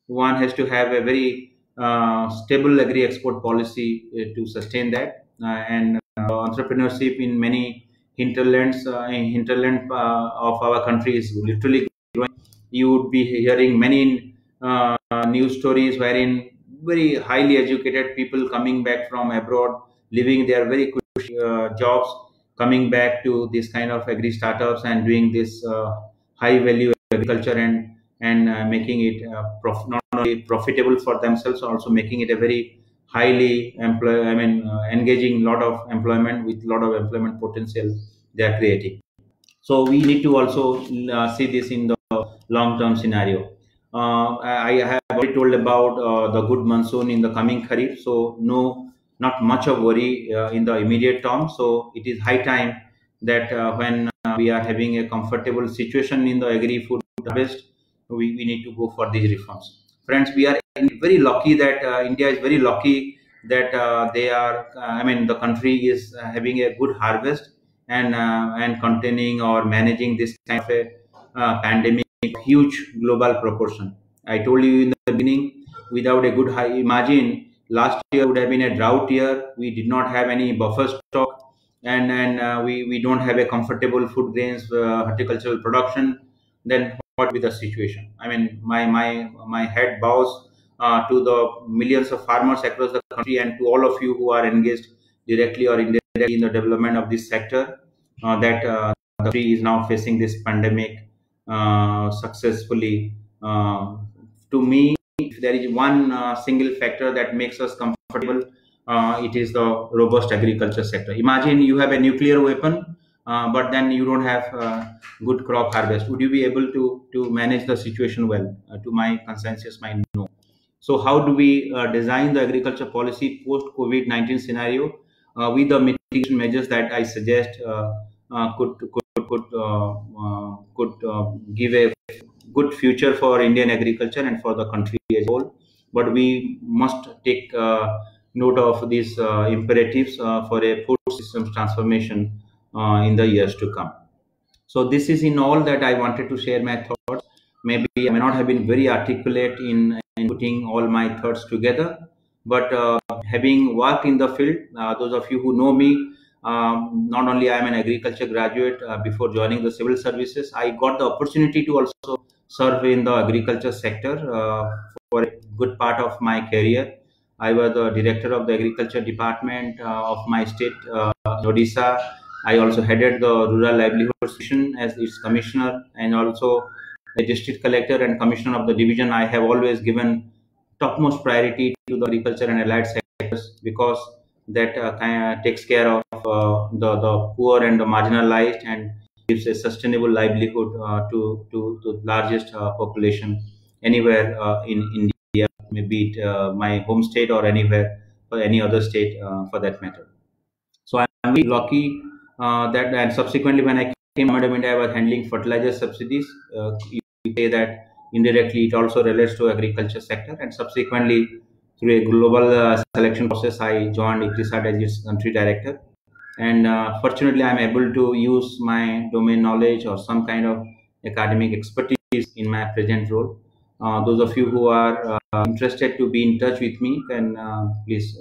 One has to have a very stable agri-export policy to sustain that, and entrepreneurship in many hinterland of our country is literally growing. You would be hearing many news stories wherein very highly educated people coming back from abroad, leaving their very cushy jobs, coming back to this kind of agri startups and doing this high value agriculture, and making it not only profitable for themselves, also making it a very highly engaging lot of employment, with lot of employment potential they are creating. So we need to also see this in the long term scenario. I have already told about the good monsoon in the coming kharif, so no, not much of worry in the immediate term. So it is high time that when we are having a comfortable situation in the agri food harvest, we need to go for these reforms. Friends, we are very lucky that India is very lucky that they are, the country is having a good harvest, and containing or managing this kind of a pandemic huge global proportion. I told you in the beginning, without a good high, imagine last year would have been a drought year. We did not have any buffer stock, and we don't have a comfortable food grains horticultural production. Then what will be the situation? I mean, my head bows to the millions of farmers across the country, and to all of you who are engaged directly or indirectly in the development of this sector, that the country is now facing this pandemic successfully. To me, if there is one single factor that makes us comfortable, it is the robust agriculture sector. Imagine you have a nuclear weapon, but then you don't have good crop harvest. Would you be able to manage the situation well? To my consensus mind, no. So how do we design the agriculture policy post COVID-19 scenario with the mitigation measures that I suggest could give a good future for Indian agriculture and for the country as a whole? But we must take note of these imperatives for a food systems transformation in the years to come. So this is in all that I wanted to share my thoughts. Maybe I may not have been very articulate in putting all my thoughts together, but having worked in the field, those of you who know me, not only I am an agriculture graduate before joining the civil services, I got the opportunity to also serve in the agriculture sector for a good part of my career. I was the director of the agriculture department of my state, Odisha. I also headed the Rural Livelihood Mission as its commissioner, and also the district collector and commissioner of the division. I have always given topmost priority to the agriculture and allied sectors, because that takes care of the poor and the marginalized, and gives a sustainable livelihood to largest population anywhere in India, maybe it my home state or anywhere or any other state for that matter. So I'm very lucky that, and subsequently when I came to India, I was handling fertilizer subsidies. You say that indirectly it also relates to agriculture sector, and subsequently through a global selection process, I joined ICRISAT as its country director. And fortunately, I'm able to use my domain knowledge or some kind of academic expertise in my present role. Those of you who are interested to be in touch with me can please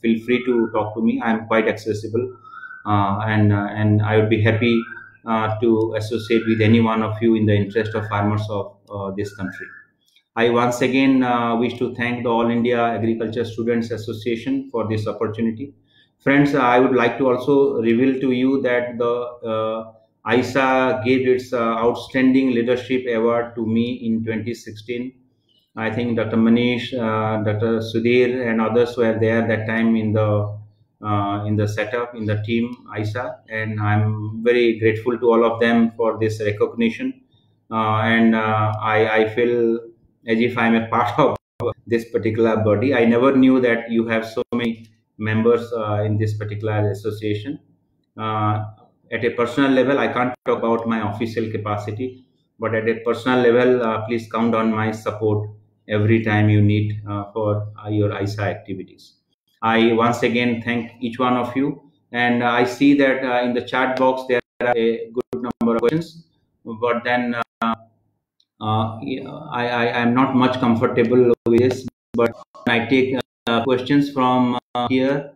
feel free to talk to me. I'm quite accessible, and I would be happy to associate with any one of you in the interest of farmers of this country. I once again wish to thank the All India Agriculture Students Association for this opportunity. Friends, I would like to also reveal to you that the ISA gave its Outstanding Leadership Award to me in 2016. I think Dr. Manish, Dr. Sudhir, and others were there that time in the setup, in the team ISA, and I'm very grateful to all of them for this recognition. And I feel as if I'm a part of this particular body. I never knew that you have so many members in this particular association. Uh, at a personal level, I can't talk about my official capacity, but at a personal level, please count on my support every time you need for your ISA activities. I once again thank each one of you, and I see that in the chat box there are a good number of questions, but then yeah, I am not much comfortable with this, but I take questions from here.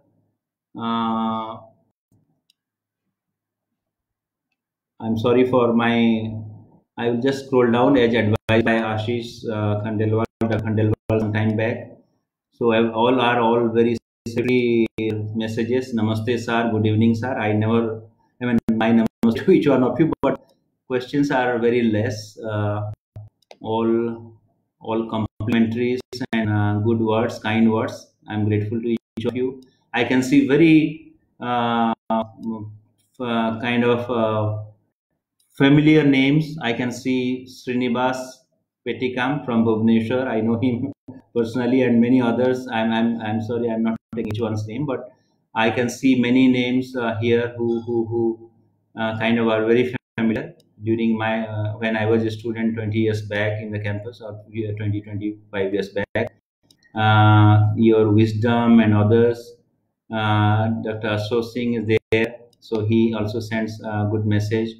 I'm sorry for my. I will just scroll down as advised by Ashish Khandelwal, some time back. So all very silly messages. Namaste, sir. Good evening, sir. I mean, my namaste to each one of you, but questions are very less. All complimentaries and good words, kind words. I'm grateful to each of you. I can see very kind of familiar names. I can see Srinivas Petikam from Bhubaneswar. I know him personally, and many others. I'm sorry, I'm not taking each one's name, but I can see many names here who kind of are very familiar during my when I was a student 20 years back in the campus, or 25 years back. Your wisdom and others. Dr. Ashok Singh is there, so he also sends a good message.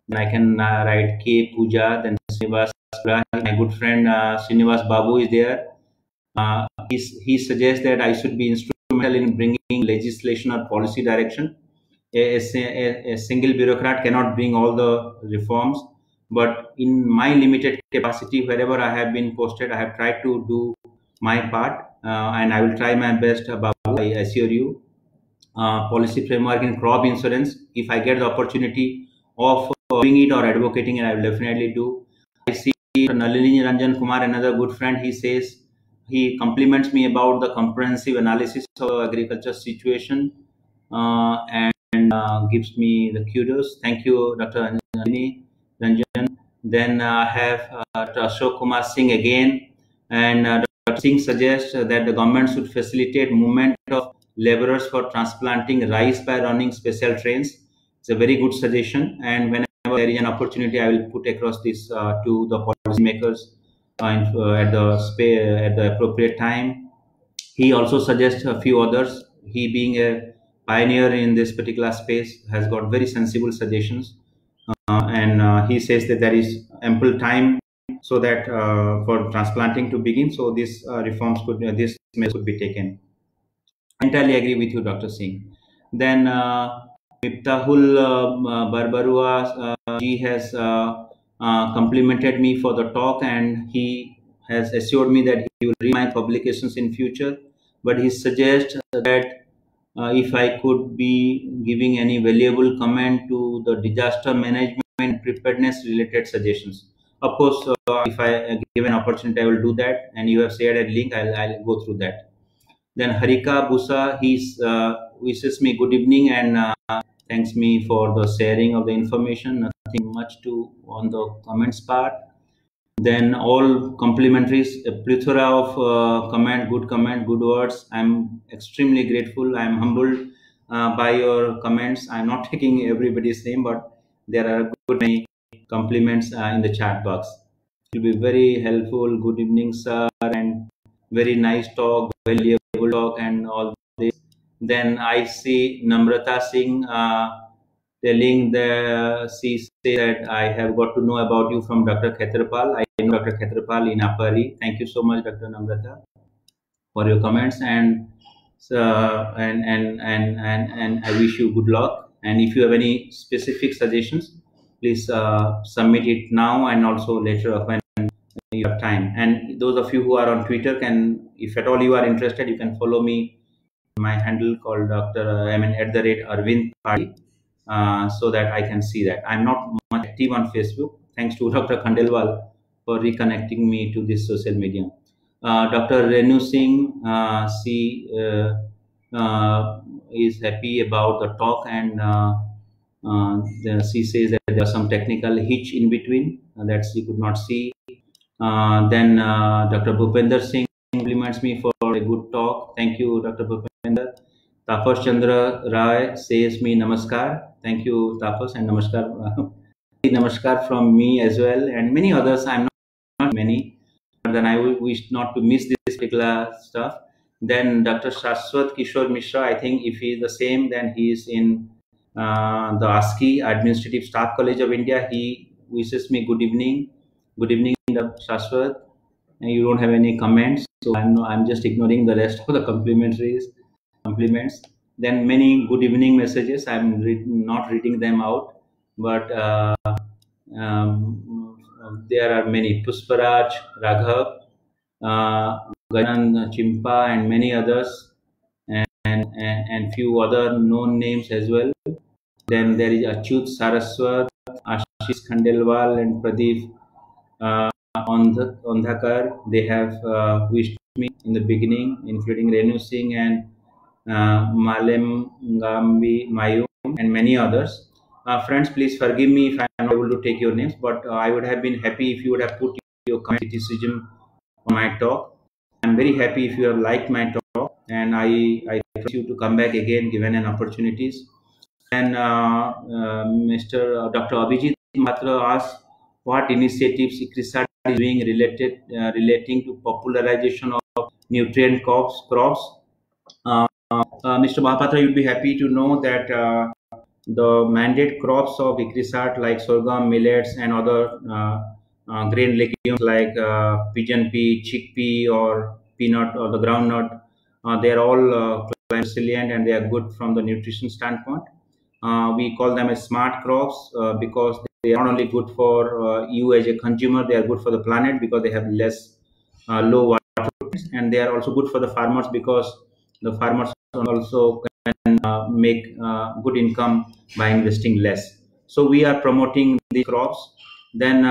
Then I can write K. Puja, then Srinivas. My good friend Srinivas Babu is there. He suggests that I should be instrumental in bringing legislation or policy direction. A single bureaucrat cannot bring all the reforms, but in my limited capacity, wherever I have been posted, I have tried to do my part, and I will try my best, Babu, I assure you. Policy framework in crop insurance, if I get the opportunity of doing it or advocating it, I will definitely do. I see Nalini Ranjan Kumar, another good friend. He says he compliments me about the comprehensive analysis of agriculture situation, and gives me the kudos. Thank you, Dr. Nalini Ranjan. Then I have Dr. Ashok Kumar Singh again, and Dr. Singh suggests that the government should facilitate movement of laborers for transplanting rice by running special trains. It's a very good suggestion, and whenever there is an opportunity, I will put across this to the policymakers at the appropriate time. He also suggests a few others. He, being a pioneer in this particular space, has got very sensible suggestions, and he says that there is ample time so that for transplanting to begin. So this reforms could this measure could be taken. Entirely agree with you, Dr. Singh. Then Miftahul Barbarua he has complimented me for the talk, and he has assured me that he will read my publications in future. But he suggests that if I could be giving any valuable comment to the disaster management and preparedness related suggestions. Of course, if I give an opportunity, I will do that. And you have shared a link, I'll go through that. Then Harika Busa, he wishes me good evening and thanks me for the sharing of the information. Nothing much to on the comments part. Then all complimentaries, a plethora of comment, good words. I'm extremely grateful. I'm humbled by your comments. I'm not taking everybody's name, but there are good many compliments in the chat box. It will be very helpful. Good evening, sir, and very nice talk, valuable talk, and all this. Then I see Namrata Singh telling the she said that I have got to know about you from Dr. Khetrapal. I know Dr. Khetrapal in Apari. Thank you so much, Dr. Namrata, for your comments, and and I wish you good luck. And if you have any specific suggestions, please submit it now and also later when you have time. And those of you who are on Twitter can, if at all you are interested, you can follow me. My handle called @Arvind Party, so that I can see that. I'm not much active on Facebook. Thanks to Dr. Khandelwal for reconnecting me to this social media. Dr. Renu Singh, she is happy about the talk, and she says that there was some technical hitch in between that she could not see. Then Dr. Bhupender Singh compliments me for a good talk. Thank you, Dr. Bhupender. Tapas Chandra Rai says me namaskar. Thank you, Tapas, and namaskar. Namaskar from me as well, and many others. I'm not many, but then I wish not to miss this particular stuff. Then Dr. Shashwat Kishore Mishra, I think if he is the same, then he is in the ASCII, Administrative Staff College of India. He wishes me good evening. Good evening, Dr. Shashwat. And you don't have any comments. so I'm just ignoring the rest of the compliments. Then many good evening messages. I'm not reading them out, but there are many. Pusparaj, Raghav, Gajan Chimpa, and many others, and few other known names as well. Then there is Achyut Saraswat, Ashish Khandelwal, and Pradeep Ondhakar. They have wished me in the beginning, including Renu Singh and Malem Ngambi Mayum, and many others. Friends, please forgive me if I am not able to take your names, but I would have been happy if you would have put your criticism on my talk. I'm very happy if you have liked my talk, and I request you to come back again given an opportunities. And Mr. Dr. Abhijit Matra asked what initiatives ICRISAT is doing relating to popularization of nutrient crops. Mr. Mahapatra, you'd be happy to know that the mandate crops of ICRISAT like sorghum, millets, and other grain legumes like pigeon pea, chickpea, or peanut or the groundnut, they are all climate resilient and they are good from the nutrition standpoint. We call them as smart crops because they are not only good for you as a consumer, they are good for the planet because they have less low water footprints, and they are also good for the farmers because the farmers also can make good income by investing less. So we are promoting the crops. Then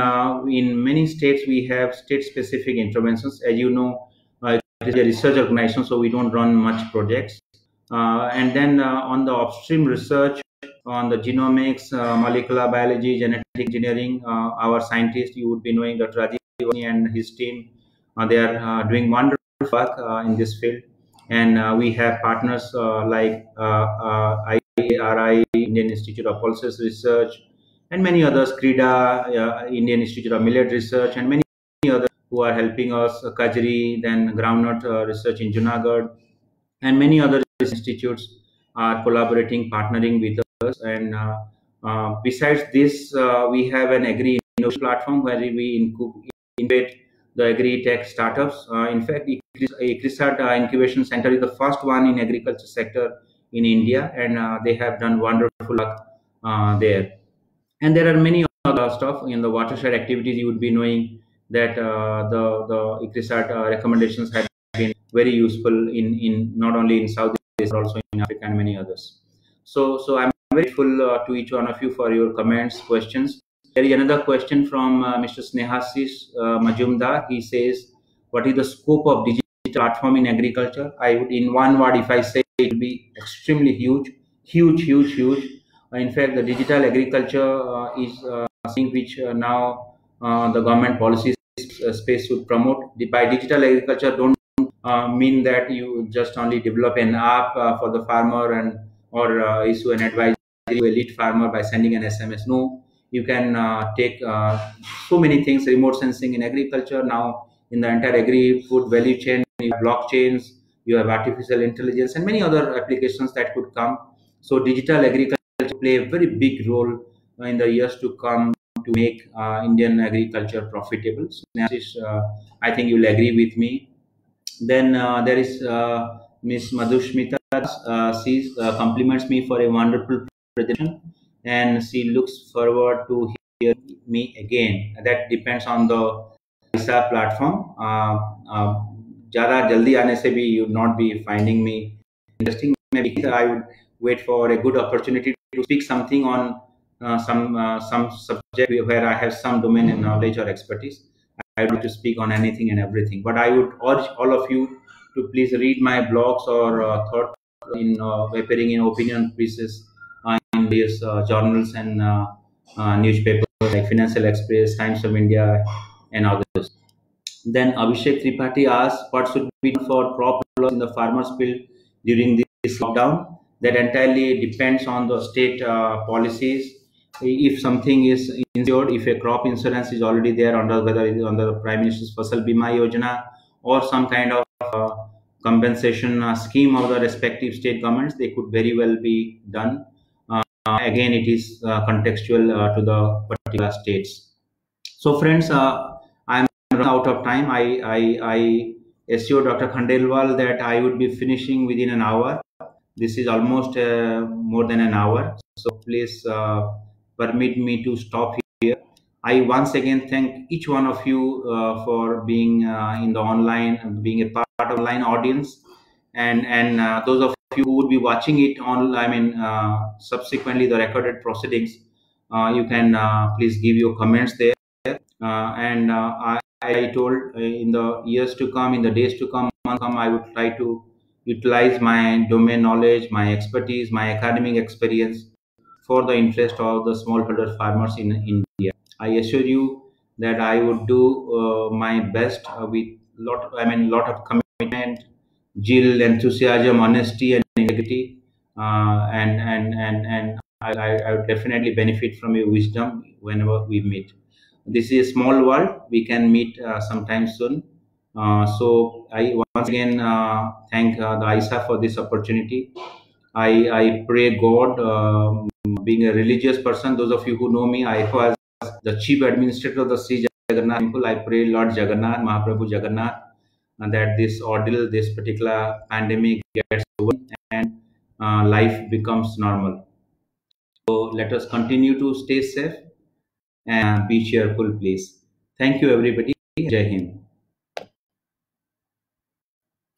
in many states we have state-specific interventions. As you know, it is a research organization, so we don't run much projects. And then on the upstream research on the genomics, molecular biology, genetic engineering, our scientists, you would be knowing Dr. Rajiv and his team, they are doing wonderful work in this field. And we have partners like IARI, Indian Institute of Pulses Research, and many others, CRIDA, Indian Institute of Millet Research, and many others who are helping us, Kajri, then Groundnut Research in Junagadh, and many other institutes are collaborating, partnering with us. And besides this, we have an agri innovation platform where we incubate the agri-tech startups. In fact, ICRISAT Incubation Center is the first one in agriculture sector in India, and they have done wonderful work there. And there are many other stuff in the watershed activities. You would be knowing that the ICRISAT recommendations have been very useful in not only in South Asia but also in Africa and many others. So I'm very grateful to each one of you for your comments, questions. There is another question from Mr. Snehasis Majumdar. He says, what is the scope of digital platform in agriculture? I would, in one word, if I say, it will be extremely huge. In fact, the digital agriculture is something which now the government policy space should promote. By digital agriculture, don't mean that you just only develop an app for the farmer and or issue an advisory to a lead farmer by sending an SMS. No, you can take so many things. Remote sensing in agriculture now, in the entire agri-food value chain, you have blockchains, you have artificial intelligence, and many other applications that could come. So digital agriculture play a very big role in the years to come to make Indian agriculture profitable. So, I think you'll agree with me. Then there is Miss Madhushmita. She compliments me for a wonderful presentation, and she looks forward to hear me again. That depends on the ISA platform. ज़्यादा जल्दी आने से भी you would not be finding me interesting. Maybe I would wait for a good opportunity to speak something on some subject where I have some domain and knowledge or expertise. I would like to speak on anything and everything, but I would urge all of you to please read my blogs or thought in appearing in opinion pieces in various journals and newspapers like Financial Express, Times of India, and others. Then Abhishek Tripathi asks, what should be done for crop loss in the farmers' field during this lockdown? That entirely depends on the state policies. If something is insured, if a crop insurance is already there under, whether it is under the Prime Minister's Fasal Bima Yojana or some kind of compensation scheme of the respective state governments, they could very well be done. Again, it is contextual to the particular states. So friends, I'm running out of time. I assure Dr. Khandelwal that I would be finishing within an hour. This is almost more than an hour. So please permit me to stop here. I once again thank each one of you for being in the online, being a part of online audience, and those of you who would be watching it on, I mean, subsequently the recorded proceedings. You can please give your comments there. I told in the years to come, in the days to come, I would try to utilize my domain knowledge, my expertise, my academic experience for the interest of the smallholder farmers in India. I assure you that I would do my best with lot of commitment, zeal, enthusiasm, honesty, and integrity, and I would definitely benefit from your wisdom whenever we meet. This is a small world. We can meet sometime soon. So I once again thank the ISA for this opportunity. I pray God, being a religious person, those of you who know me, I was the chief administrator of the Sri Jagannath Temple. I pray Lord Jagannath, Mahaprabhu Jagannath, and that this ordeal, this particular pandemic gets over and life becomes normal. So let us continue to stay safe and be cheerful, please. Thank you, everybody. Jai Hind.